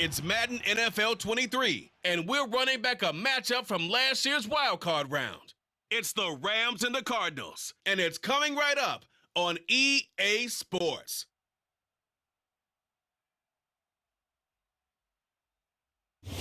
It's Madden NFL 23, and we're running back a matchup from last year's wildcard round. It's the Rams and the Cardinals, and it's coming right up on EA Sports. EA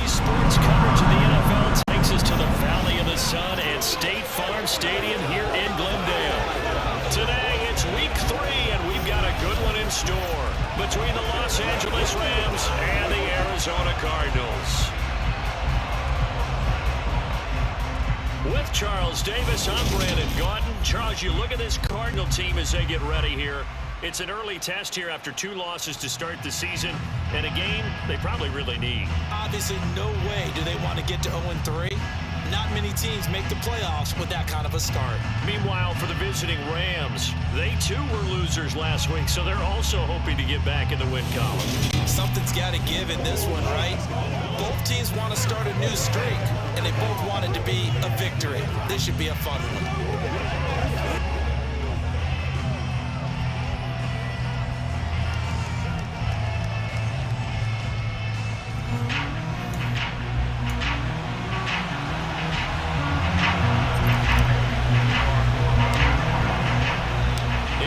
Sports coverage of the NFL takes us to the Valley of the Sun at State Farm Stadium here in Glendale. Today, it's week 3, and we've got a good one in store between the Los Angeles Rams and the Arizona Cardinals. With Charles Davis, I'm Brandon Gaudin. Charles, you look at this Cardinal team as they get ready here. It's an early test here after 2 losses to start the season, and a game they probably really need. Obviously, no way do they want to get to 0-3. Not many teams make the playoffs with that kind of a start. Meanwhile, for the visiting Rams, they too were losers last week, so they're also hoping to get back in the win column. Something's got to give in this one, right? Both teams want to start a new streak, and they both want it to be a victory. This should be a fun one.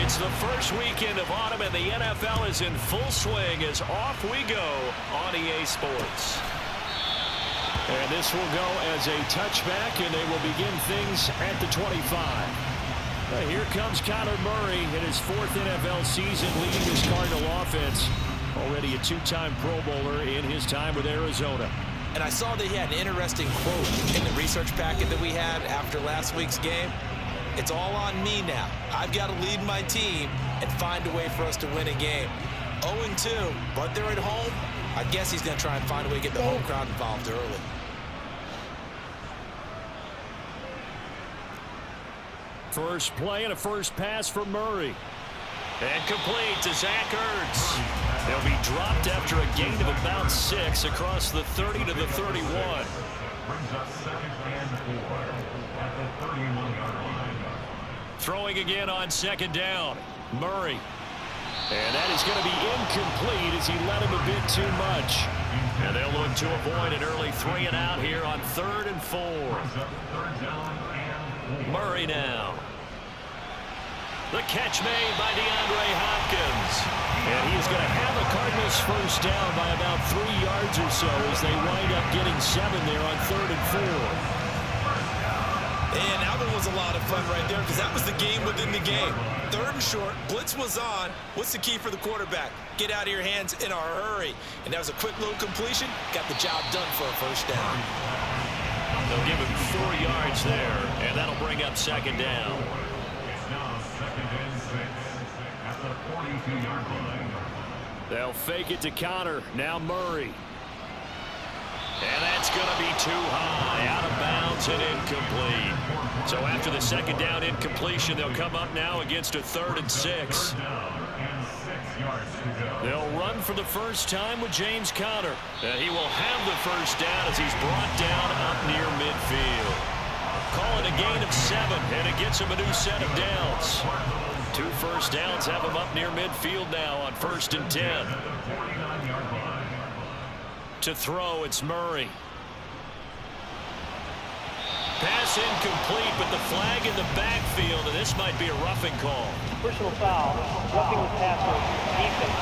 It's the first weekend of autumn, and the NFL is in full swing as off we go on EA Sports. And this will go as a touchback, and they will begin things at the 25. Here comes Kyler Murray in his 4th NFL season leading this Cardinal offense. Already a 2-time Pro Bowler in his time with Arizona. And I saw that he had an interesting quote in the research packet that we had after last week's game. It's all on me now. I've got to lead my team and find a way for us to win a game. 0-2, but they're at home. I guess he's going to try and find a way to get the home crowd involved early. First play and a first pass for Murray. And complete to Zach Ertz. They'll be dropped after a gain of about 6 across the 30 to the 31. Brings up 2nd and 4 at the 31-yard line. Throwing again on 2nd down. Murray. And that is going to be incomplete as he let him a bit too much. And they'll look to avoid an early 3 and out here on 3rd and 4. Murray now. The catch made by DeAndre Hopkins. And he is going to have the Cardinals first down by about 3 yards or so as they wind up getting 7 there on 3rd and 4. And that one was a lot of fun right there because that was the game within the game. 3rd and short, blitz was on. What's the key for the quarterback? Get out of your hands in a hurry. And that was a quick little completion. Got the job done for a first down. They'll give him 4 yards there, and that'll bring up 2nd down. It's now 2nd and 6 at the 42-yard line. They'll fake it to Connor. Now Murray. And that's going to be too high, out of bounds and incomplete. So after the 2nd down incompletion, they'll come up now against a 3rd and 6. They'll run for the first time with James Conner. And he will have the first down as he's brought down up near midfield. Call it a gain of 7, and it gets him a new set of downs. 2 first downs have him up near midfield now on 1st and 10. To throw, it's Murray. Pass incomplete, but the flag in the backfield, and this might be a roughing call. Personal foul, roughing the passer, defense.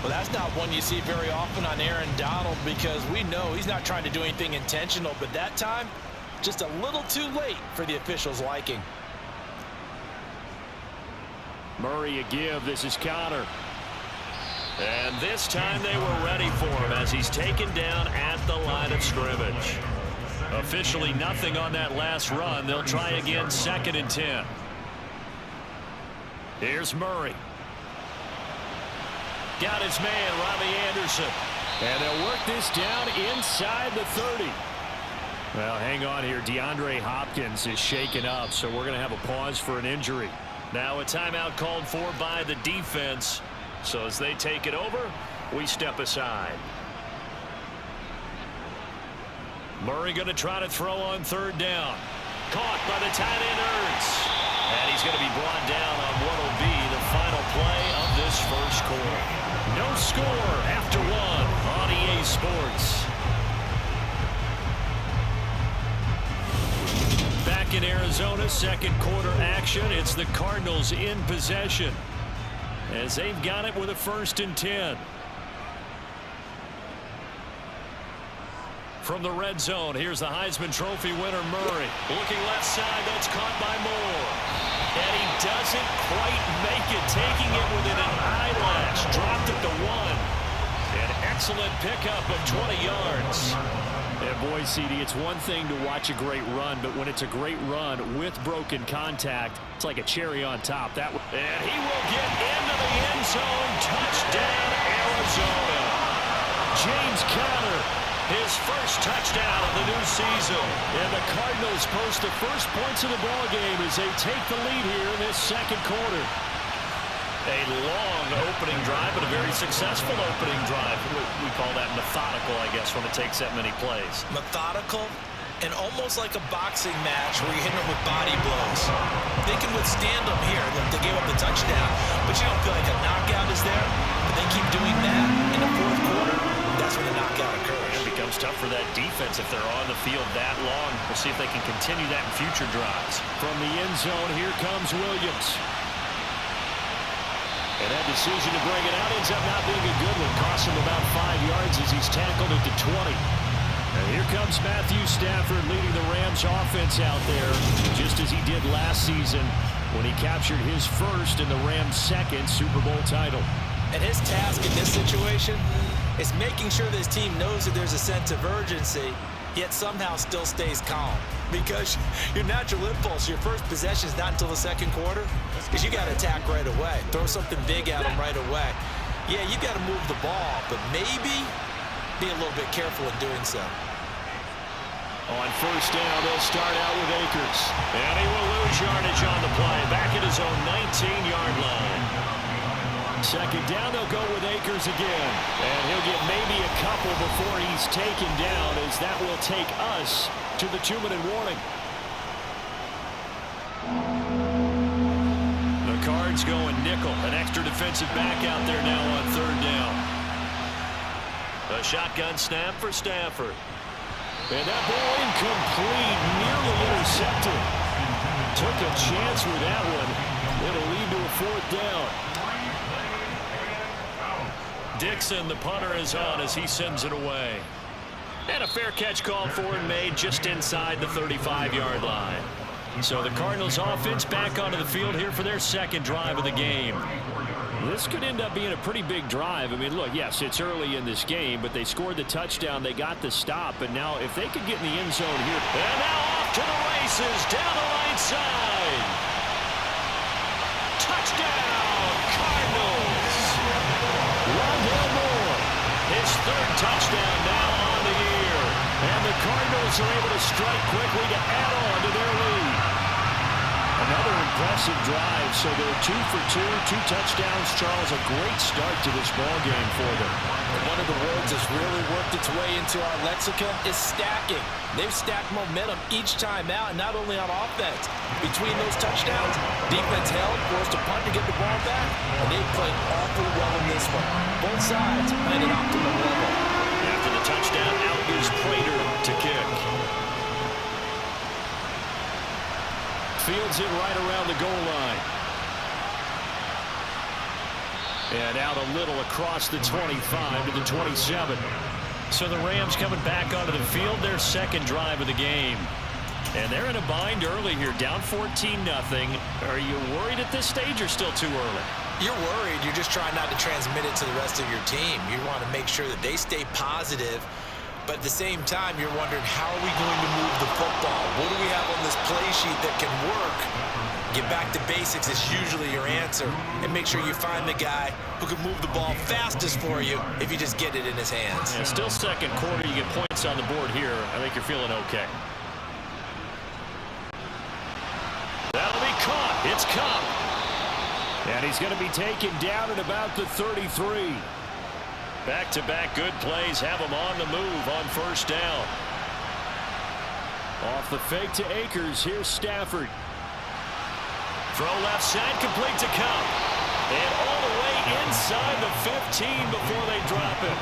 Well, that's not one you see very often on Aaron Donald because we know he's not trying to do anything intentional, but that time, just a little too late for the officials' liking. Murray a give. This is Connor. And this time they were ready for him as he's taken down at the line of scrimmage. Officially nothing on that last run. They'll try again 2nd and 10. Here's Murray. Got his man, Robbie Anderson. And they'll work this down inside the 30. Well, hang on here. DeAndre Hopkins is shaken up, so we're going to have a pause for an injury. Now a timeout called for by the defense. So as they take it over, we step aside. Murray going to try to throw on 3rd down. Caught by the tight end Ertz. And he's going to be brought down on Sports. Back in Arizona, second quarter action. It's the Cardinals in possession as they've got it with a 1st and 10. From the red zone, here's the Heisman Trophy winner, Murray. Looking left side, that's caught by Moore. And he doesn't quite make it, taking it within an eyelash. Dropped it to 1. An excellent pickup of 20 yards. Yeah, boy, CD, it's one thing to watch a great run, but when it's a great run with broken contact, it's like a cherry on top. And he will get into the end zone. Touchdown, Arizona. James Conner, his first touchdown of the new season. And the Cardinals post the first points of the ball game as they take the lead here in this second quarter. A long opening drive, but a very successful opening drive. We call that methodical, I guess, when it takes that many plays. Methodical and almost like a boxing match where you're hitting them with body blows. They can withstand them here. Look, they gave up the touchdown, but you don't feel like a knockout is there. But they keep doing that in the fourth quarter. That's when the knockout occurs. It becomes tough for that defense if they're on the field that long. We'll see if they can continue that in future drives. From the end zone, here comes Williams. And that decision to bring it out ends up not being a good one. Costs him about 5 yards as he's tackled at the 20. And here comes Matthew Stafford leading the Rams offense out there, just as he did last season when he captured his first and the Rams' second Super Bowl title. And his task in this situation is making sure this team knows that there's a sense of urgency, yet somehow still stays calm. Because your natural impulse, your first possession is not until the second quarter, because you got to attack right away. Throw something big at them right away. Yeah, you got to move the ball, but maybe be a little bit careful in doing so. On first down, they'll start out with Akers. And he will lose yardage on the play. Back at his own 19-yard line. Second down, they'll go with Akers again. And he'll get maybe a couple before he's taken down, as that will take us to the 2-minute warning. The Cards going nickel. An extra defensive back out there now on third down. A shotgun snap for Stafford. And that ball incomplete, nearly intercepted. Took a chance with that one. It'll lead to a 4th down. Dixon, the punter, is on as he sends it away. And a fair catch called for and made just inside the 35-yard line. So the Cardinals offense back onto the field here for their second drive of the game. This could end up being a pretty big drive. I mean, look, yes, it's early in this game, but they scored the touchdown. They got the stop, and now if they could get in the end zone here. And now off to the races down the right side. Touchdown, Cardinals. Rondale Moore, his 3rd touchdown now on the year. And the Cardinals are able to strike quickly to add on to their lead. Another impressive drive, so they're 2 for 2, 2 touchdowns. Charles, a great start to this ball game for them. And one of the words that's really worked its way into our lexicon is stacking. They've stacked momentum each time out, and not only on offense. Between those touchdowns, defense held, forced a punt to get the ball back, and they played awfully well in this one. Both sides played at optimal level. After the touchdown, out is Prater to kick. Fields it right around the goal line. And out a little across the 25 to the 27. So the Rams coming back onto the field, their second drive of the game. And they're in a bind early here, down 14-0. Are you worried at this stage or still too early? You're worried. You're just trying not to transmit it to the rest of your team. You want to make sure that they stay positive. But at the same time, you're wondering, how are we going to move the football? What do we have on this play sheet that can work? Get back to basics is usually your answer. And make sure you find the guy who can move the ball fastest for you if you just get it in his hands. Yeah, still second quarter. You get points on the board here. I think you're feeling okay. That'll be caught. It's Cup. And he's going to be taken down at about the 33. Back-to-back good plays have him on the move on first down. Off the fake to Akers. Here's Stafford. Throw left side, complete to Cup. And all the way inside the before they drop it.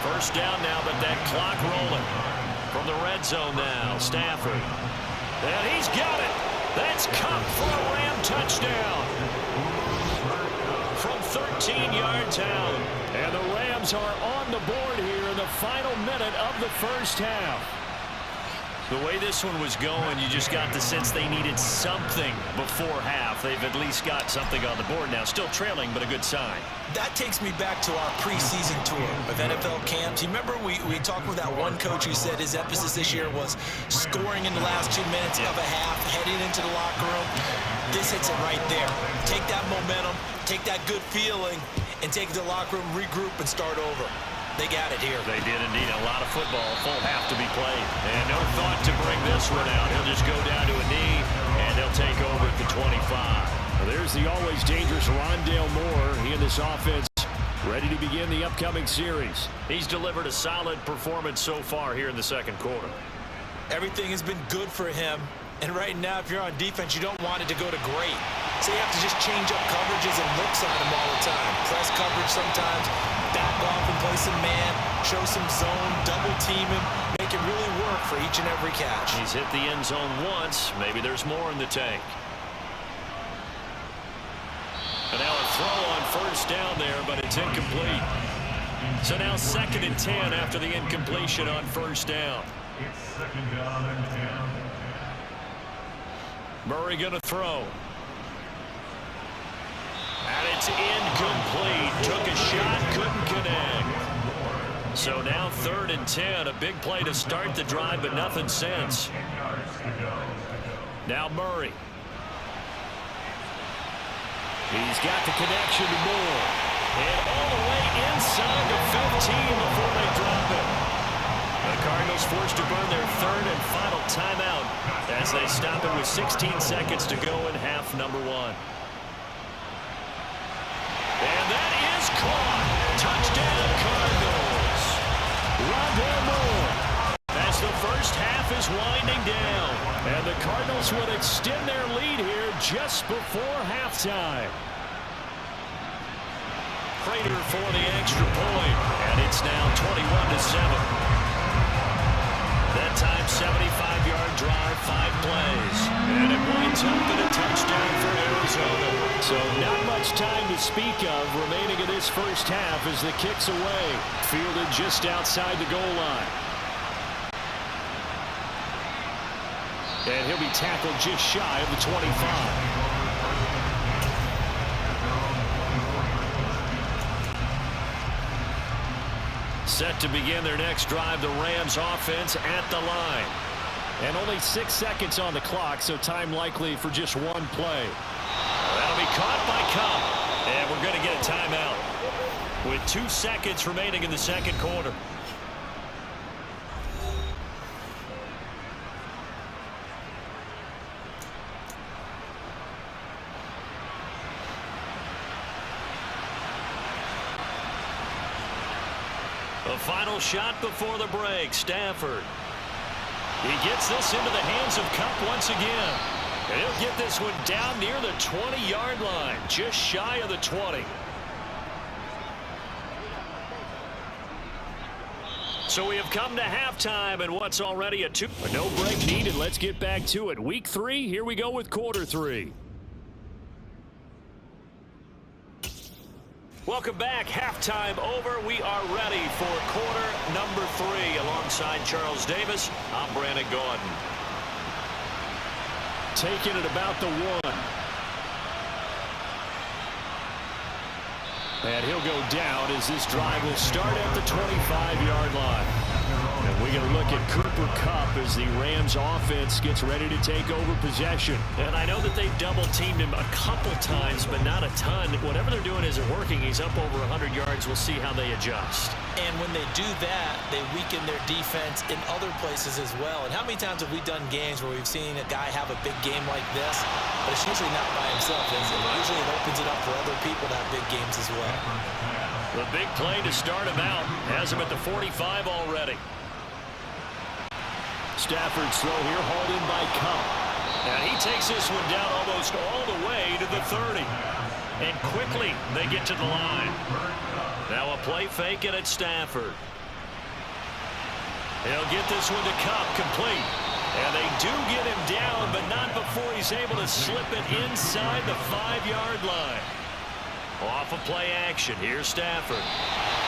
First down now, but that clock rolling. From the red zone now, Stafford. And he's got it. That's Cup for a Ram touchdown. From 13 yards out. And the Rams are on the board here in the final minute of the first half. The way this one was going, you just got the sense they needed something before half. They've at least got something on the board now. Still trailing, but a good sign. That takes me back to our preseason tour of NFL camps. You remember we talked with that one coach who said his emphasis this year was scoring in the last 2 minutes of a half, heading into the locker room. This hits it right there. Take that momentum, take that good feeling, and take it to the locker room, regroup, and start over. They got it here. They did indeed. A lot of football, full half to be played. And no thought to bring this one out. He'll just go down to a knee, and he'll take over at the 25. Well, there's the always dangerous Rondale Moore. He and this offense ready to begin the upcoming series. He's delivered a solid performance so far here in the second quarter. Everything has been good for him. And right now, if you're on defense, you don't want it to go to great. So you have to just change up coverages and looks on him all the time. Press coverage sometimes, back off and play some man, show some zone, double team him, make it really work for each and every catch. He's hit the end zone once. Maybe there's more in the tank. And now a throw on first down there, but it's incomplete. So now 2nd and 10 after the incompletion on first down. It's 2nd down and 10. Murray going to throw. And it's incomplete. Took a shot, couldn't connect. So now 3rd and 10. A big play to start the drive, but nothing since. Now Murray. He's got the connection to Moore. And all the way inside the 15 before they drop it. The Cardinals forced to burn their 3rd and final timeout as they stop it with 16 seconds to go in half number 1. And that is caught. Touchdown Cardinals. Rondale Moore. As the first half is winding down. And the Cardinals will extend their lead here just before halftime. Prater for the extra point. And it's now 21-7. That time, 75-yard drive, 5 plays. And it winds up in a touchdown for Arizona. So not much time to speak of remaining in this first half as the kick's away. Fielded just outside the goal line. And he'll be tackled just shy of the 25. Set to begin their next drive, the Rams offense at the line. And only 6 seconds on the clock, so time likely for just one play. That'll be caught by Cup. And we're going to get a timeout with 2 seconds remaining in the second quarter. The final shot before the break, Stafford. He gets this into the hands of Cup once again. And he'll get this one down near the 20-yard line, just shy of the 20. So we have come to halftime and what's already a no break needed. Let's get back to it. Week 3, here we go with quarter 3. Welcome back. Halftime over. We are ready for quarter number 3. Alongside Charles Davis, I'm Brandon Gordon. Taking it about the 1. And he'll go down as this drive will start at the 25-yard line. And we're going to look at Cooper Kupp as the Rams offense gets ready to take over possession. And I know that they've double-teamed him a couple times, but not a ton. Whatever they're doing isn't working. He's up over 100 yards. We'll see how they adjust. And when they do that, they weaken their defense in other places as well. And how many times have we done games where we've seen a guy have a big game like this, but it's usually not by himself, is it? Usually it opens it up for other people to have big games as well. The big play to start him out has him at the 45 already. Stafford's throw here hauled in by Kupp. And he takes this one down almost all the way to the 30. And quickly they get to the line. Now a play fake and it's Stafford. He'll get this one to Cup, complete. And they do get him down, but not before he's able to slip it inside the 5-yard line. Off of play action, here's Stafford.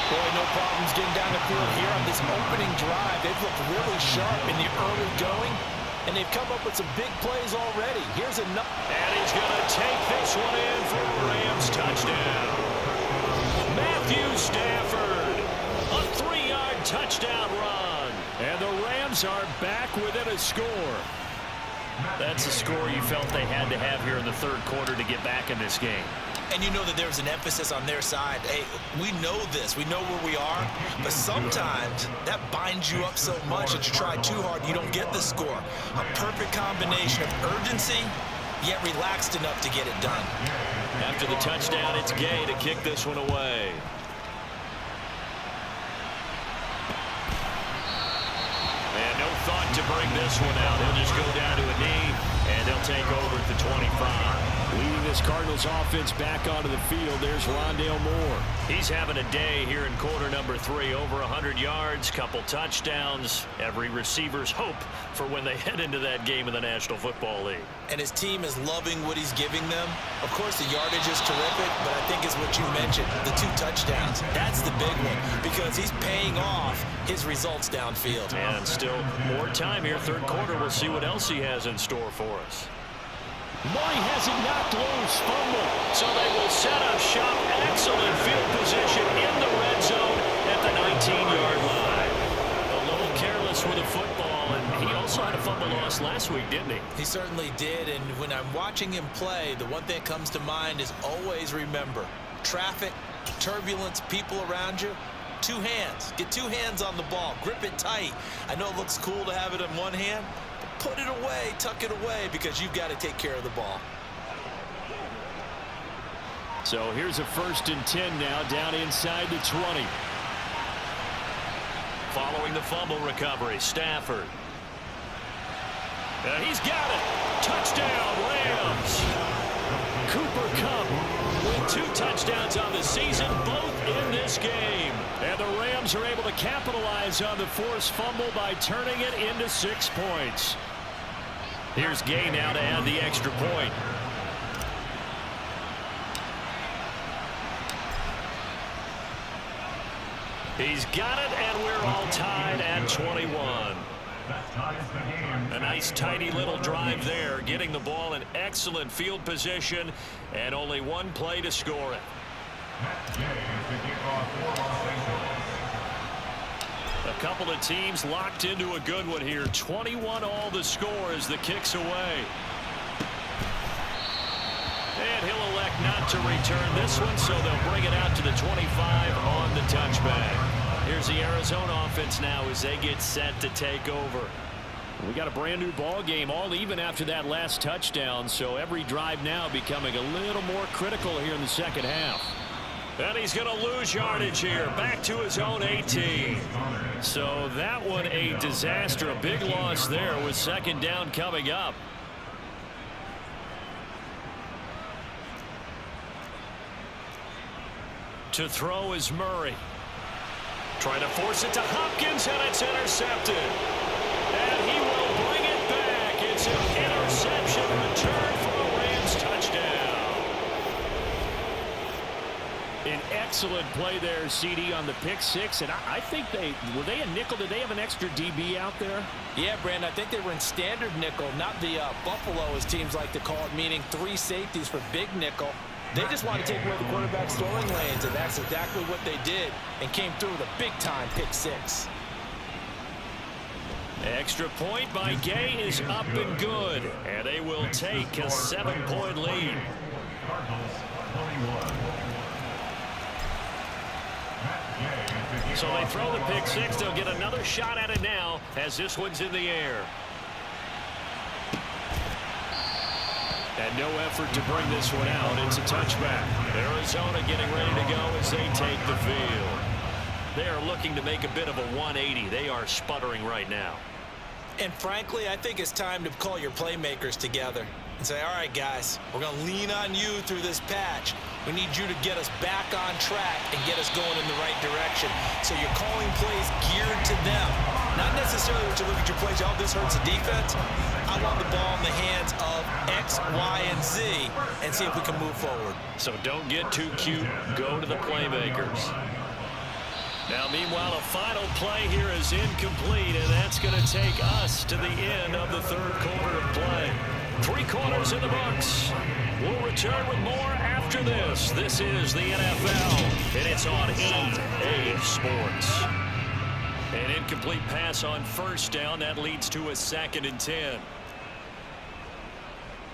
Boy, no problems getting down the field here on this opening drive. They've looked really sharp in the early going, and they've come up with some big plays already. Here's another. And he's going to take this one in for a Rams touchdown. Matthew Stafford, a 3-yard touchdown run. And the Rams are back within a score. That's a score you felt they had to have here in the third quarter to get back in this game. And you know that there's an emphasis on their side. Hey, we know this. We know where we are. But sometimes that binds you up so much that you try too hard, you don't get the score. A perfect combination of urgency, yet relaxed enough to get it done. After the touchdown, it's Gay to kick this one away. And no thought to bring this one out. He'll just go down to a knee, and they'll take over at the 25. Leading this Cardinals offense back onto the field, there's Rondale Moore. He's having a day here in quarter number 3. Over 100 yards, couple touchdowns. Every receiver's hope for when they head into that game in the National Football League. And his team is loving what he's giving them. Of course, the yardage is terrific, but I think it's what you mentioned, the 2 touchdowns. That's the big one because he's paying off his results downfield. And still more time here, third quarter. We'll see what else he has in store for us. Murray has it knocked loose. Fumble. So they will set up shop. Excellent field position in the red zone at the 19-yard line. A little careless with the football, and he also had a fumble loss last week, didn't he? He certainly did, and when I'm watching him play, the one thing that comes to mind is always remember, traffic, turbulence, people around you, 2 hands. Get 2 hands on the ball. Grip it tight. I know it looks cool to have it in one hand. Put it away, tuck it away, because you've got to take care of the ball. So here's a 1st and 10 now, down inside the 20. Following the fumble recovery, Stafford. And he's got it. Touchdown, Rams. Cooper Kupp With 2 touchdowns on the season, both in this game. And the Rams are able to capitalize on the forced fumble by turning it into 6 points. Here's Gay now to add the extra point. He's got it, and we're all tied at 21. A nice tiny little drive there, getting the ball in excellent field position, and only 1 play to score it. A couple of teams locked into a good one here. 21 all the score as the kick's away. And he'll elect not to return this one, so they'll bring it out to the 25 on the touchback. Here's the Arizona offense now as they get set to take over. We got a brand new ball game, all even after that last touchdown, so every drive now becoming a little more critical here in the second half. And he's going to lose yardage here, back to his own 18. So that one a disaster, a big loss there with 2nd down coming up. To throw is Murray. Trying to force it to Hopkins, and it's intercepted. And he will bring it back. It's an interception return for a Rams touchdown. An excellent play there, CD, on the pick 6. And I think were they a nickel? Did they have an extra DB out there? Yeah, Brandon, I think they were in standard nickel, not the Buffalo, as teams like to call it, meaning 3 safeties for big nickel. They just want to take away the quarterback's throwing lanes, and that's exactly what they did, and came through with a big-time pick 6. Extra point by Gay is up and good, and they will take a 7-point lead. So they throw the pick 6. They'll get another shot at it now as this one's in the air. And no effort to bring this one out. It's a touchback. Arizona getting ready to go as they take the field. They are looking to make a bit of a 180. They are sputtering right now. And frankly, I think it's time to call your playmakers together. and say, all right, guys, we're going to lean on you through this patch. We need you to get us back on track and get us going in the right direction. So you're calling plays geared to them. Not necessarily when you look at your plays, oh, this hurts the defense. I want the ball in the hands of X, Y, and Z and see if we can move forward. So don't get too cute. Go to the playmakers. Now, meanwhile, a final play here is incomplete, and that's going to take us to the end of the third quarter of play. 3 quarters in the books. We'll return with more after this. This is the NFL, and it's on EA Sports. An incomplete pass on first down. That leads to a 2nd and 10.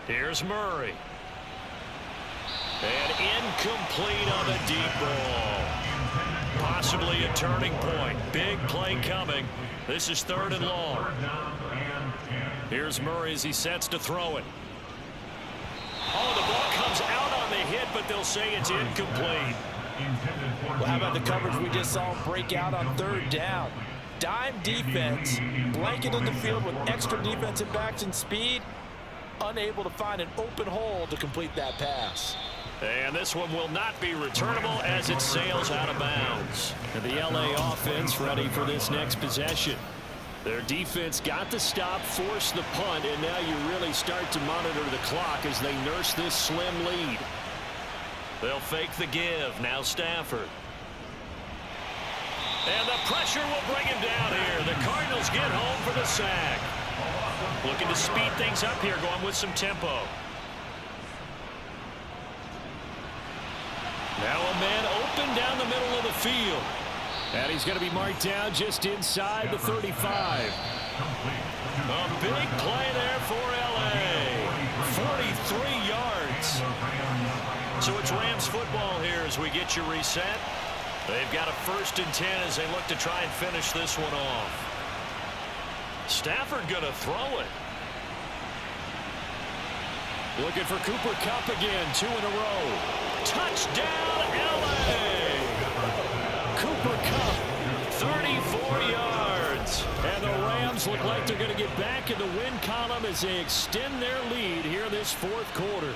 Here's Murray. And incomplete on the deep ball. Possibly a turning point. Big play coming. This is 3rd and long. Here's Murray as he sets to throw it. Oh, the ball comes out on the hit, but they'll say it's incomplete. Well, how about the coverage we just saw him break out on 3rd down? Dime defense, blanketed the field with extra defensive backs and speed, unable to find an open hole to complete that pass. And this one will not be returnable as it sails out of bounds. And the LA offense ready for this next possession. Their defense got the stop, forced the punt, and now you really start to monitor the clock as they nurse this slim lead. They'll fake the give. Now Stafford. And the pressure will bring him down here. The Cardinals get home for the sack. Looking to speed things up here, going with some tempo. Now a man open down the middle of the field. And he's going to be marked down just inside the 35. A big play there for L.A. 43 yards. So it's Rams football here as we get you reset. They've got a 1st and 10 as they look to try and finish this one off. Stafford going to throw it. Looking for Cooper Kupp again, 2 in a row. Touchdown, L.A. Cooper Kupp, 34 yards. And the Rams look like they're going to get back in the win column as they extend their lead here this 4th quarter.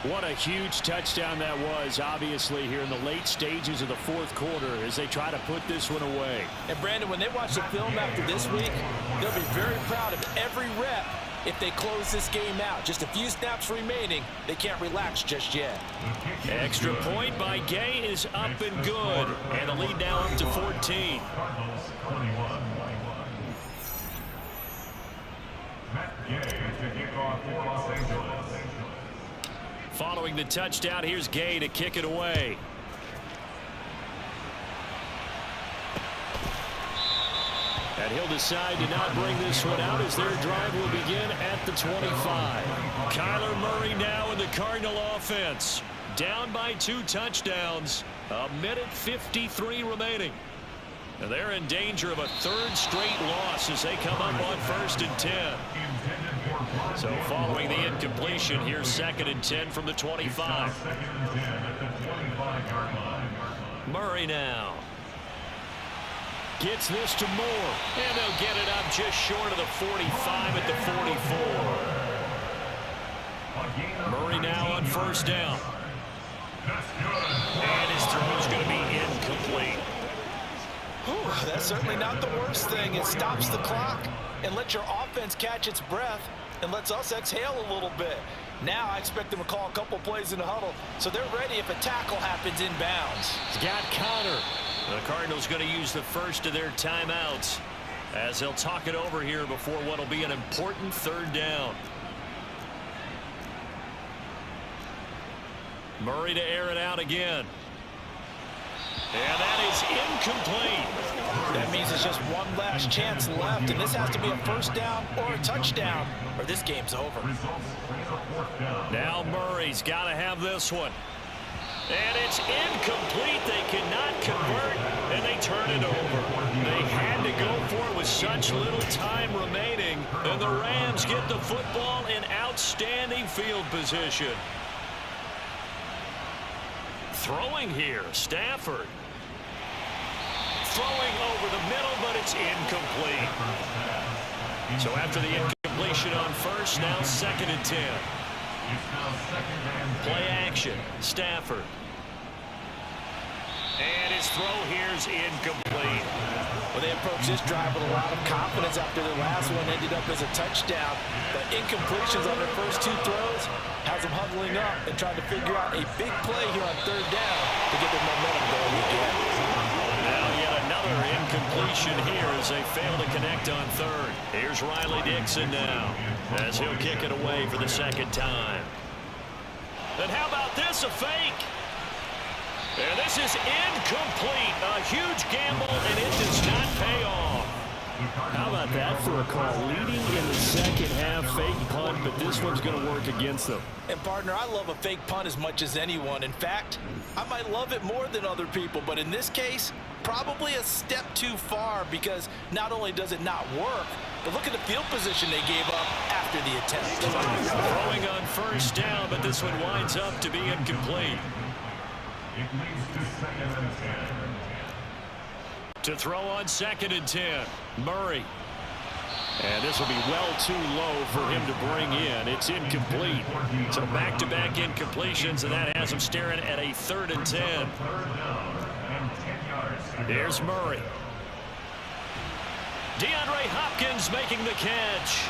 What a huge touchdown that was, obviously, here in the late stages of the 4th quarter as they try to put this one away. And, Brandon, when they watch the film after this week, they'll be very proud of every rep if they close this game out. Just a few snaps remaining. They can't relax just yet. Extra point by Gay is up and good. And the lead now up to 14. Following the touchdown, here's Gay to kick it away. And he'll decide to not bring this one out as their drive will begin at the 25. Kyler Murray now in the Cardinal offense. Down by 2 touchdowns. 1:53 remaining. And they're in danger of a 3rd straight loss as they come up on 1st and 10. So following the incompletion, here's 2nd and 10 from the 25. Murray now. Gets this to Moore. And they'll get it up just short of the 45 at the 44. Murray now on 1st down. And his throw is going to be incomplete. Whew, that's certainly not the worst thing. It stops the clock and lets your offense catch its breath and lets us exhale a little bit. Now I expect them to call a couple plays in the huddle so they're ready if a tackle happens inbounds. He's got Connor. The Cardinals going to use the first of their timeouts as they'll talk it over here before what will be an important 3rd down. Murray to air it out again. And that is incomplete. That means it's just one last chance left, and this has to be a 1st down or a touchdown, or this game's over. Now Murray's got to have this one. And it's incomplete. They cannot convert, and they turn it over. They had to go for it with such little time remaining, and the Rams get the football in outstanding field position. Throwing here, Stafford. Throwing over the middle, but it's incomplete. So after the Incompletion on first, now 2nd and 10. Play action, Stafford. And his throw here's incomplete. Well, they approached this drive with a lot of confidence after their last one ended up as a touchdown. But incompletions on their first 2 throws has them huddling up and trying to figure out a big play here on 3rd down to get their momentum going again. Now yet another incompletion here as they fail to connect on 3rd. Here's Riley Dixon now as he'll kick it away for the 2nd time. And how about this, a fake? And this is incomplete. A huge gamble, and it does not pay off. How about that for a call? Leading in the second half, fake punt, but this one's going to work against them. And, partner, I love a fake punt as much as anyone. In fact, I might love it more than other people, but in this case, probably a step too far because not only does it not work, but look at the field position they gave up after the attempt. Throwing on 1st down, but this one winds up to be incomplete. It leads to 2nd and 10. To throw on 2nd and 10, Murray. And this will be well too low for him to bring in. It's incomplete. So back-to-back incompletions, and that has him staring at a 3rd and 10. Here's Murray. DeAndre Hopkins making the catch.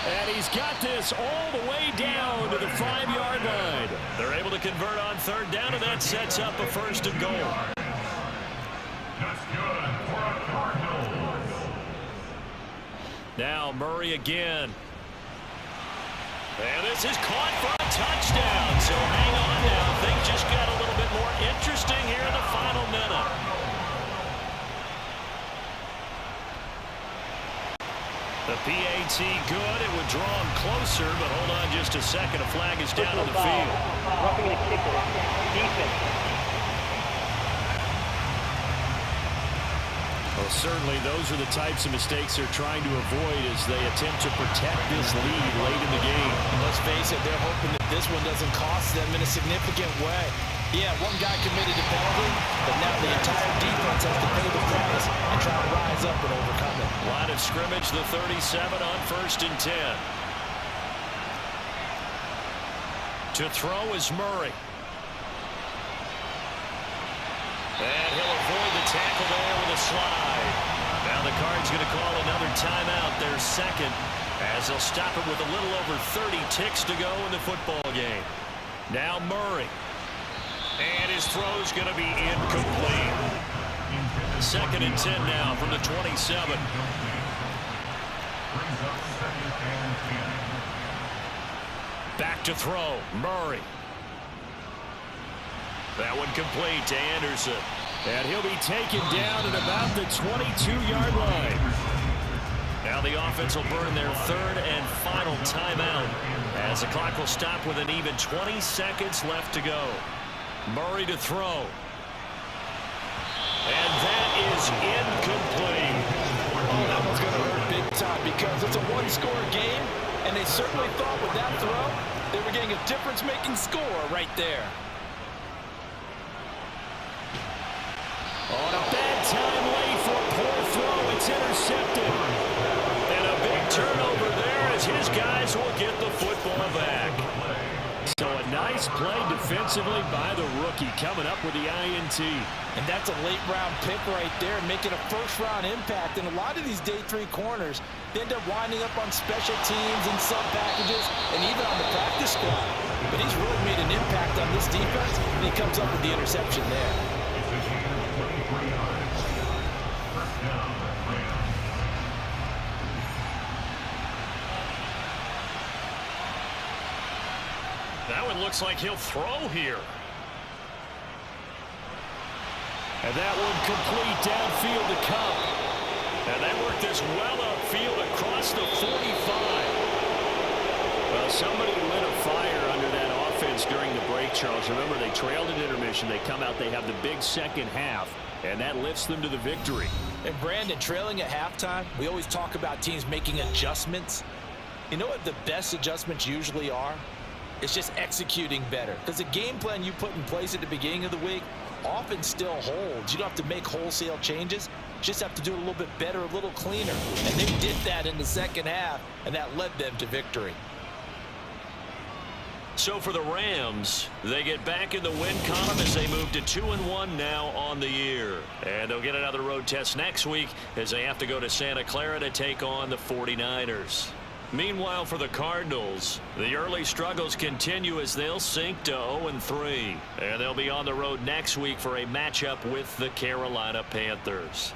And he's got this all the way down to the 5-yard line. They're able to convert on 3rd down, and that sets up a 1st and goal. That's good for a Cardinals. Now Murray again. And this is caught for a touchdown. So hang on now. Things just got a little bit more interesting here in the final minute. The PAT good. It would draw him closer, but hold on just a second. A flag is down on the field. Roughing the kicker. Defense. Well, certainly those are the types of mistakes they're trying to avoid as they attempt to protect this lead late in the game. And let's face it, they're hoping that this one doesn't cost them in a significant way. Yeah, one guy committed a penalty, but now the entire defense has to pay the price and try to rise up and overcome it. Line of scrimmage, the 37 on 1st and 10. To throw is Murray. And he'll avoid the tackle there with a slide. Now the Cards going to call another timeout, their 2nd, as they'll stop it with a little over 30 ticks to go in the football game. Now Murray. And his throw's going to be incomplete. 2nd and 10 now from the 27. Back to throw, Murray. That one complete to Anderson. And he'll be taken down at about the 22-yard line. Now the offense will burn their 3rd and final timeout as the clock will stop with an even 20 seconds left to go. Murray to throw. And that is incomplete. Oh, that one's going to hurt big time because it's a one-score game, and they certainly thought with that throw they were getting a difference-making score right there. On a bad time late for a poor throw. It's intercepted. And a big turnover there as his guys will get the football back. So a nice play defensively by the rookie coming up with the INT. And that's a late-round pick right there, making a first-round impact. And a lot of these day 3 corners, they end up winding up on special teams and sub-packages and even on the practice squad. But he's really made an impact on this defense, and he comes up with the interception there. That one looks like he'll throw here. And that one complete downfield to Cup. And they work this well upfield across the 45. Well, somebody lit a fire under that offense during the break, Charles. Remember, they trailed at intermission. They come out, they have the big second half, and that lifts them to the victory. And Brandon, trailing at halftime, we always talk about teams making adjustments. You know what the best adjustments usually are? It's just executing better. Because the game plan you put in place at the beginning of the week often still holds. You don't have to make wholesale changes. just have to do it a little bit better, a little cleaner. And they did that in the second half, and that led them to victory. So for the Rams, they get back in the win column as they move to 2-1 now on the year. And they'll get another road test next week as they have to go to Santa Clara to take on the 49ers. Meanwhile, for the Cardinals, the early struggles continue as they'll sink to 0-3. And they'll be on the road next week for a matchup with the Carolina Panthers.